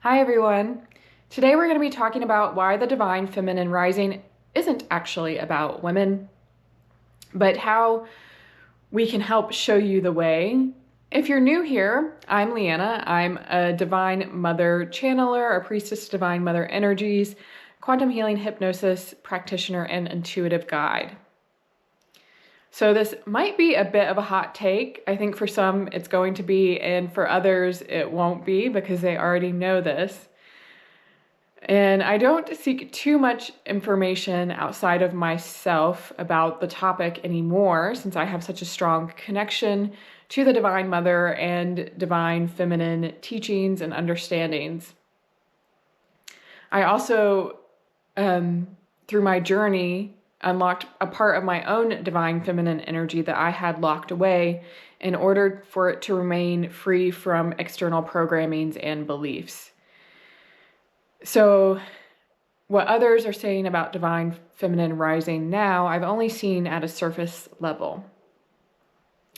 Hi everyone. Today we're going to be talking about why the Divine Feminine Rising isn't actually about women, but how we can help show you the way. If you're new here, I'm Liana. I'm a Divine Mother channeler, a priestess of Divine Mother energies, Quantum Healing Hypnosis practitioner, and intuitive guide. So this might be a bit of a hot take. I think for some it's going to be, and for others it won't be because they already know this. And I don't seek too much information outside of myself about the topic anymore, since I have such a strong connection to the Divine Mother and Divine Feminine teachings and understandings. I also, through my journey, unlocked a part of my own Divine Feminine energy that I had locked away in order for it to remain free from external programmings and beliefs. So what others are saying about Divine Feminine Rising now, I've only seen at a surface level.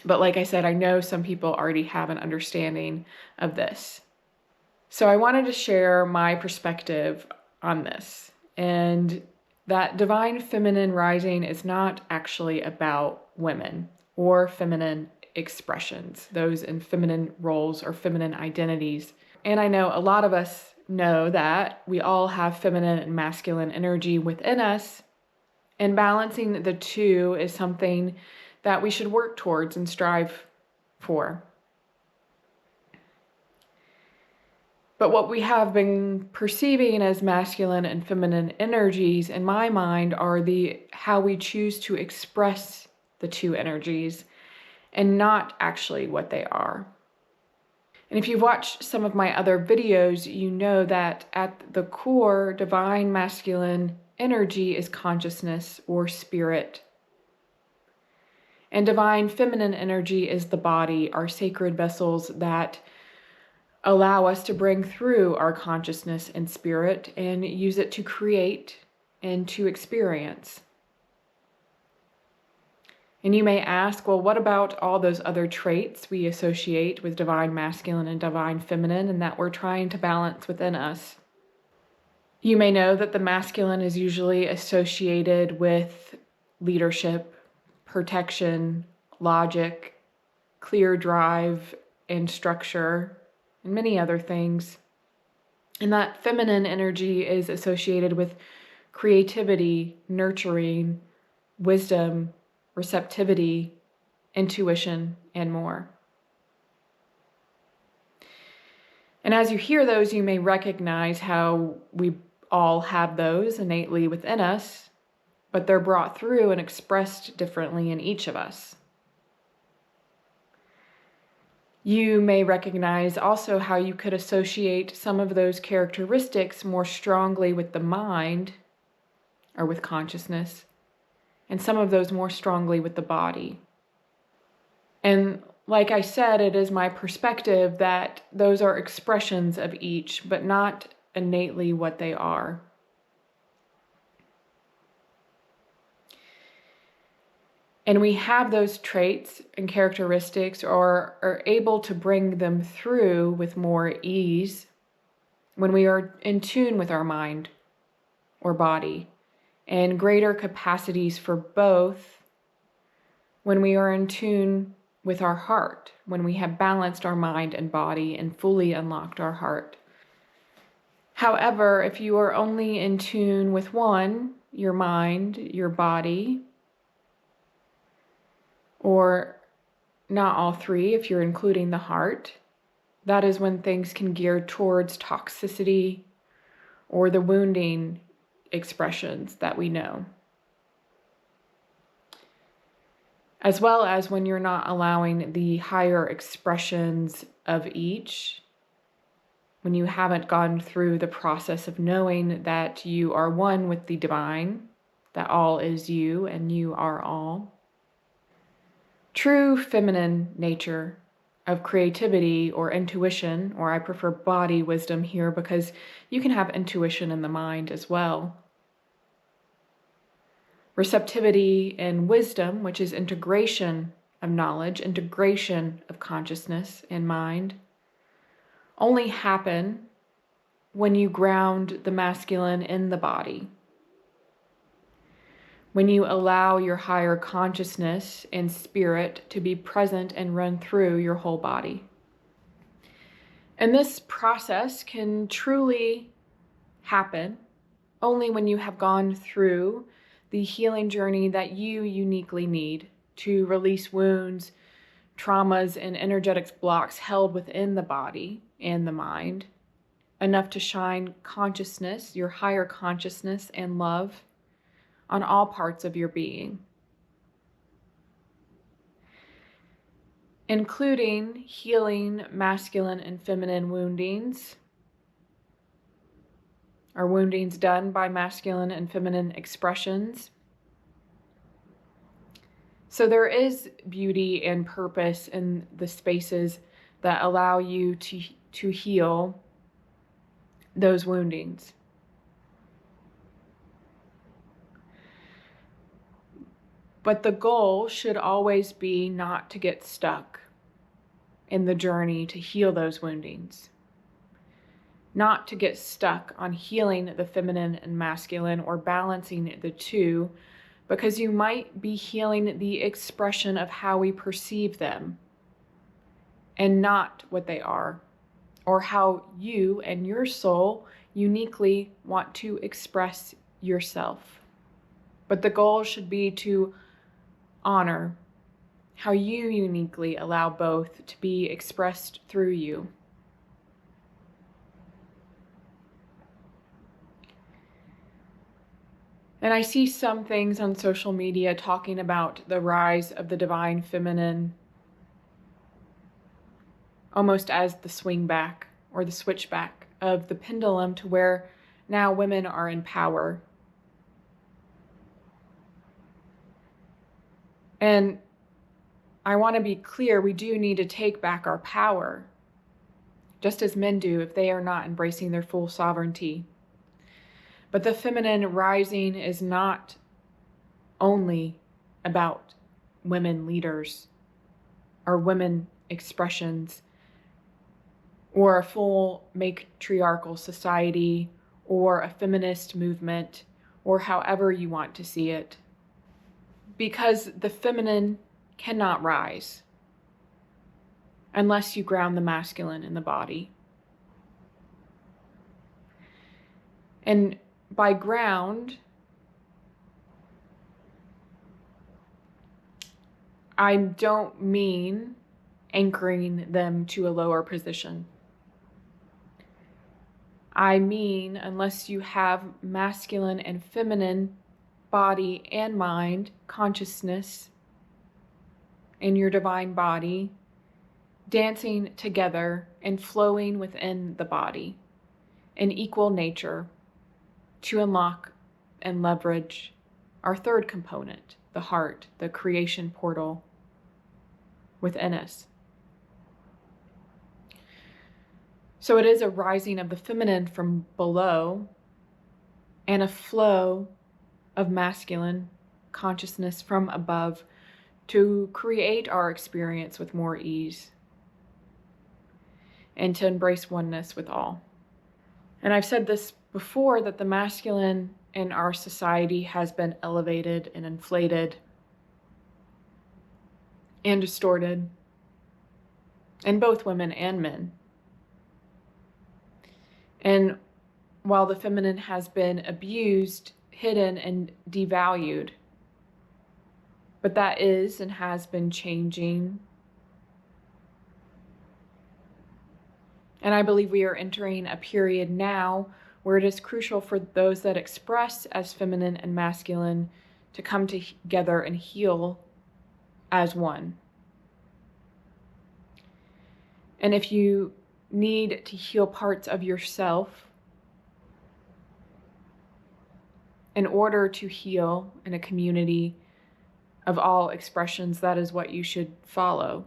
But like I said, I know some people already have an understanding of this. So I wanted to share my perspective on this. And that Divine Feminine Rising is not actually about women or feminine expressions, those in feminine roles or feminine identities. And I know a lot of us know that we all have feminine and masculine energy within us, and balancing the two is something that we should work towards and strive for. But what we have been perceiving as masculine and feminine energies, in my mind, are how we choose to express the two energies and not actually what they are. And if you've watched some of my other videos, you know that at the core, divine masculine energy is consciousness or spirit. And divine feminine energy is the body, our sacred vessels that allow us to bring through our consciousness and spirit and use it to create and to experience. And you may ask, well, what about all those other traits we associate with divine masculine and divine feminine and that we're trying to balance within us? You may know that the masculine is usually associated with leadership, protection, logic, clear drive, and structure, and many other things. And that feminine energy is associated with creativity, nurturing, wisdom, receptivity, intuition, and more. And as you hear those, you may recognize how we all have those innately within us, but they're brought through and expressed differently in each of us. You may recognize also how you could associate some of those characteristics more strongly with the mind or with consciousness, and some of those more strongly with the body. And like I said, it is my perspective that those are expressions of each, but not innately what they are. And we have those traits and characteristics, or are able to bring them through with more ease when we are in tune with our mind or body, and greater capacities for both when we are in tune with our heart, when we have balanced our mind and body and fully unlocked our heart. However, if you are only in tune with one, your mind, your body, or not all three, if you're including the heart, that is when things can gear towards toxicity or the wounding expressions that we know. As well as when you're not allowing the higher expressions of each, when you haven't gone through the process of knowing that you are one with the divine, that all is you and you are all. True feminine nature of creativity or intuition, or I prefer body wisdom here because you can have intuition in the mind as well. Receptivity and wisdom, which is integration of knowledge, integration of consciousness and mind, only happen when you ground the masculine in the body, when you allow your higher consciousness and spirit to be present and run through your whole body. And this process can truly happen only when you have gone through the healing journey that you uniquely need to release wounds, traumas, and energetic blocks held within the body and the mind, enough to shine consciousness, your higher consciousness and love on all parts of your being, including healing masculine and feminine woundings, or woundings done by masculine and feminine expressions. So there is beauty and purpose in the spaces that allow you to heal those woundings. But the goal should always be not to get stuck in the journey to heal those woundings. Not to get stuck on healing the feminine and masculine or balancing the two, because you might be healing the expression of how we perceive them and not what they are, or how you and your soul uniquely want to express yourself. But the goal should be to honor how you uniquely allow both to be expressed through you. And I see some things on social media talking about the rise of the divine feminine almost as the swing back or the switchback of the pendulum, to where now women are in power. And I want to be clear, we do need to take back our power, just as men do if they are not embracing their full sovereignty. But the feminine rising is not only about women leaders or women expressions or a full matriarchal society or a feminist movement or however you want to see it. Because the feminine cannot rise unless you ground the masculine in the body. And by ground, I don't mean anchoring them to a lower position. I mean, unless you have masculine and feminine body and mind, consciousness in your divine body, dancing together and flowing within the body in equal nature, to unlock and leverage our third component, the heart, the creation portal within us. So it is a rising of the feminine from below and a flow of masculine consciousness from above to create our experience with more ease and to embrace oneness with all. And I've said this before, that the masculine in our society has been elevated and inflated and distorted in both women and men. And while the feminine has been abused, hidden, and devalued, but that is and has been changing. And I believe we are entering a period now where it is crucial for those that express as feminine and masculine to come together and heal as one. And if you need to heal parts of yourself in order to heal in a community of all expressions, that is what you should follow.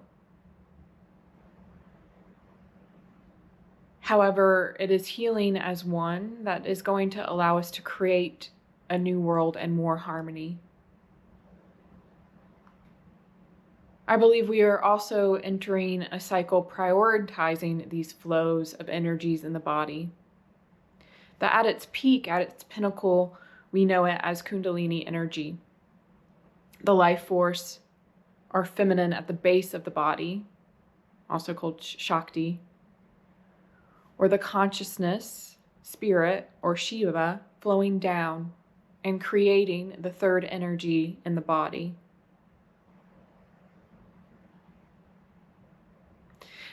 However, it is healing as one that is going to allow us to create a new world and more harmony. I believe we are also entering a cycle prioritizing these flows of energies in the body. that at its peak, at its pinnacle, we know it as Kundalini energy, the life force, or feminine at the base of the body, also called Shakti, or the consciousness, spirit, or Shiva, flowing down and creating the third energy in the body.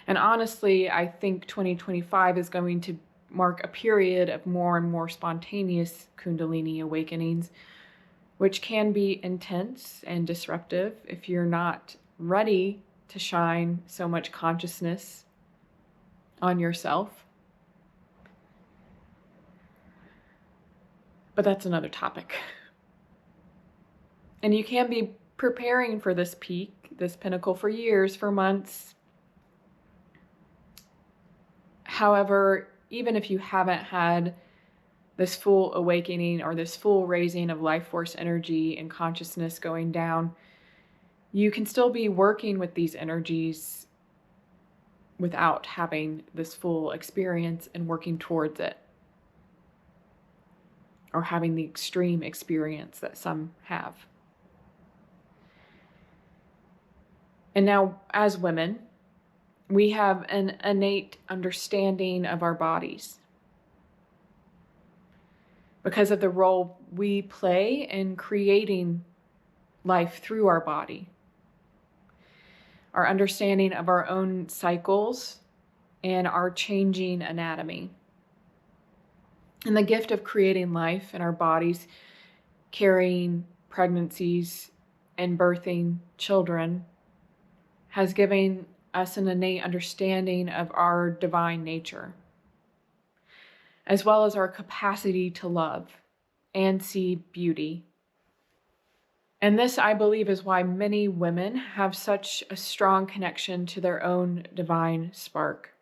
And honestly, I think 2025 is going to mark a period of more and more spontaneous Kundalini awakenings, which can be intense and disruptive if you're not ready to shine so much consciousness on yourself. But that's another topic. And you can be preparing for this peak, this pinnacle, for years, for months. However, even if you haven't had this full awakening or this full raising of life force energy and consciousness going down, you can still be working with these energies without having this full experience and working towards it, or having the extreme experience that some have. And now, as women, we have an innate understanding of our bodies because of the role we play in creating life through our body. Our understanding of our own cycles and our changing anatomy. And the gift of creating life in our bodies, carrying pregnancies and birthing children, has given us an innate understanding of our divine nature, as well as our capacity to love and see beauty. And this, I believe, is why many women have such a strong connection to their own divine spark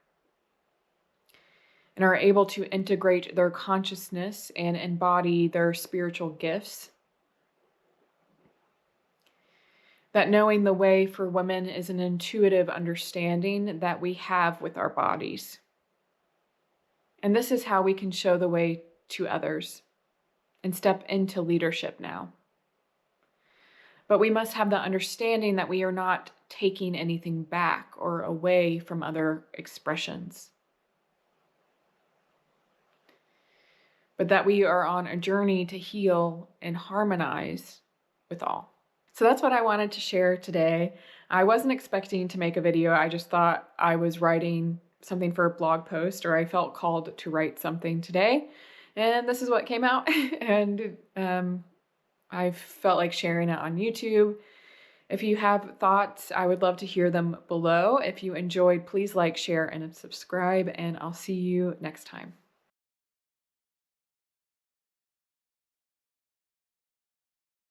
and are able to integrate their consciousness and embody their spiritual gifts. That knowing the way for women is an intuitive understanding that we have with our bodies. And this is how we can show the way to others and step into leadership now. But we must have the understanding that we are not taking anything back or away from other expressions, but that we are on a journey to heal and harmonize with all. So that's what I wanted to share today. I wasn't expecting to make a video. I just thought I was writing something for a blog post, or I felt called to write something today. And this is what came out. And I felt like sharing it on YouTube. If you have thoughts, I would love to hear them below. If you enjoyed, please like, share, and subscribe, and I'll see you next time.